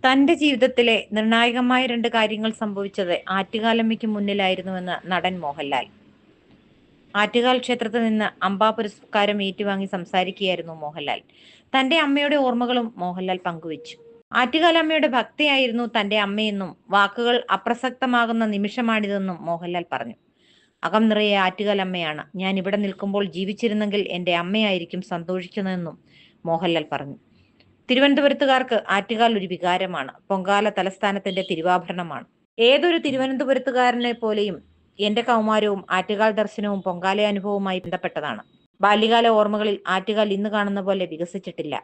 തന്റെ ജീവിതത്തിലെ നിർണായകമായ രണ്ട് കാര്യങ്ങൾ സംഭവിച്ചത് ആറ്റുകാലമ്മയ്ക്ക് മുന്നിലായിരുന്നുവെന്ന് നടൻ മോഹൻലാൽ. ആറ്റുകാൽ ക്ഷേത്രത്തിൽ നിന്ന് അംബാ പുരസ്കാരം ഏറ്റുവാങ്ങി സംസാരിക്കുകയായിരുന്നു മോഹൻലാൽ. തന്റെ അമ്മയുടെ ഓർമ്മകളും മോഹൻലാൽ പങ്കുവച്ചു. ആറ്റുകാലമ്മയുടെ ഭക്തയായിരുന്നു തന്റെ അമ്മയെന്നും വാക്കുകൾ അപ്രസക്തമാകുന്ന നിമിഷമാണിതെന്നും മോഹൻലാൽ പറഞ്ഞു. അകം നിറയെ ആറ്റുകാലമ്മയാണ്. ഞാൻ ഇവിടെ നിൽക്കുമ്പോൾ ജീവിച്ചിരുന്നെങ്കിൽ എന്റെ അമ്മയായിരിക്കും സന്തോഷിക്കുന്നതെന്നും മോഹൻലാൽ പറഞ്ഞു. തിരുവനന്തപുരത്തുകാർക്ക് ആറ്റുകാൽ ഒരു വികാരമാണ്. പൊങ്കാല തലസ്ഥാനത്തിന്റെ തിരുവാഭരണമാണ്. ഏതൊരു തിരുവനന്തപുരത്തുകാരനെ പോലെയും എന്റെ കൗമാരവും ആറ്റുകാൽ ദർശനവും പൊങ്കാല അനുഭവവുമായി ബന്ധപ്പെട്ടതാണ്. ബാല്യകാല ഓർമ്മകളിൽ ആറ്റുകാൽ ഇന്ന് കാണുന്ന പോലെ വികസിച്ചിട്ടില്ല.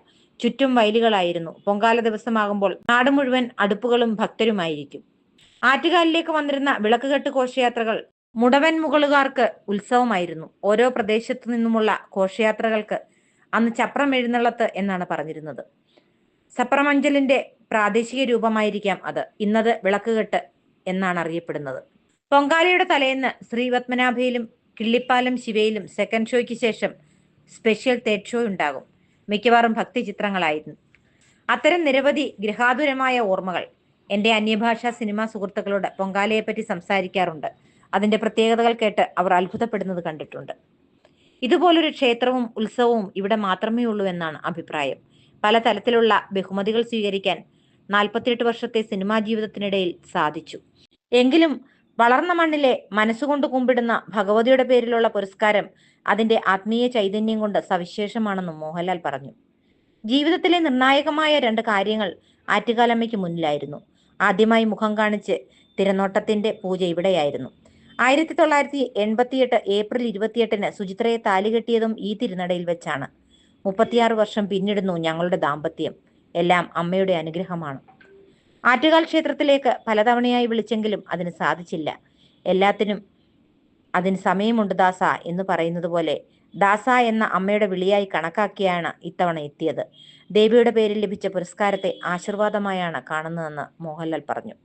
ചുറ്റും വയലുകളായിരുന്നു. പൊങ്കാല ദിവസമാകുമ്പോൾ നാട് മുഴുവൻ അടുപ്പുകളും ഭക്തരുമായിരിക്കും. ആറ്റുകാലിലേക്ക് വന്നിരുന്ന വിളക്കുകെട്ട് ഘോഷയാത്രകൾ മുടവൻ മുകളുകാർക്ക് ഉത്സവമായിരുന്നു. ഓരോ പ്രദേശത്തു നിന്നുമുള്ള ഘോഷയാത്രകൾക്ക് അന്ന് ചപ്രം എഴുന്നള്ളത്ത് എന്നാണ് പറഞ്ഞിരുന്നത്. സപ്രമഞ്ചലിന്റെ പ്രാദേശിക രൂപമായിരിക്കാം അത്. ഇന്നത് വിളക്കുകെട്ട് എന്നാണ് അറിയപ്പെടുന്നത്. പൊങ്കാലയുടെ തലേന്ന് ശ്രീപത്മനാഭയിലും കിള്ളിപ്പാലം ശിവയിലും സെക്കൻഡ് ഷോയ്ക്ക് ശേഷം സ്പെഷ്യൽ തേർഡ് ഷോ ഉണ്ടാകും. മിക്കവാറും ഭക്തി ചിത്രങ്ങളായിരുന്നു. അത്തരം നിരവധി ഗൃഹാതുരമായ ഓർമ്മകൾ എൻ്റെ അന്യഭാഷാ സിനിമാ സുഹൃത്തുക്കളോട് പൊങ്കാലയെപ്പറ്റി സംസാരിക്കാറുണ്ട്. അതിന്റെ പ്രത്യേകതകൾ കേട്ട് അവർ അത്ഭുതപ്പെടുന്നത് കണ്ടിട്ടുണ്ട്. ഇതുപോലൊരു ക്ഷേത്രവും ഉത്സവവും ഇവിടെ മാത്രമേ ഉള്ളൂ എന്നാണ് അഭിപ്രായം. പല തലത്തിലുള്ള ബഹുമതികൾ സ്വീകരിക്കാൻ 48 വർഷത്തെ സിനിമാ ജീവിതത്തിനിടയിൽ സാധിച്ചു. എങ്കിലും വളർന്ന മണ്ണിലെ മനസ്സുകൊണ്ട് കുമ്പിടുന്ന ഭഗവതിയുടെ പേരിലുള്ള പുരസ്കാരം അതിന്റെ ആത്മീയ ചൈതന്യം കൊണ്ട് സവിശേഷമാണെന്നും മോഹൻലാൽ പറഞ്ഞു. ജീവിതത്തിലെ നിർണായകമായ രണ്ട് കാര്യങ്ങൾ ആറ്റുകാലമ്മയ്ക്ക് മുന്നിലായിരുന്നു. ആദ്യമായി മുഖം കാണിച്ച് തിരനോട്ടത്തിന്റെ പൂജ ഇവിടെയായിരുന്നു. 1988 ഏപ്രിൽ 28-ന് സുചിത്രയെ താലികെട്ടിയതും ഈ തിരുനടയിൽ വെച്ചാണ്. 36 വർഷം പിന്നിടുന്നു ഞങ്ങളുടെ ദാമ്പത്യം. എല്ലാം അമ്മയുടെ അനുഗ്രഹമാണ്. ആറ്റുകാൽ ക്ഷേത്രത്തിലേക്ക് പലതവണയായി വിളിച്ചെങ്കിലും അതിന് സാധിച്ചില്ല. എല്ലാത്തിനും അതിന് സമയമുണ്ട് ദാസ എന്ന് പറയുന്നത് പോലെ ദാസ എന്ന അമ്മയുടെ വിളിയായി കണക്കാക്കിയാണ് ഇത്തവണ എത്തിയത്. ദേവിയുടെ പേരിൽ ലഭിച്ച പുരസ്കാരത്തെ ആശീർവാദമായാണ് കാണുന്നതെന്ന് മോഹൻലാൽ പറഞ്ഞു.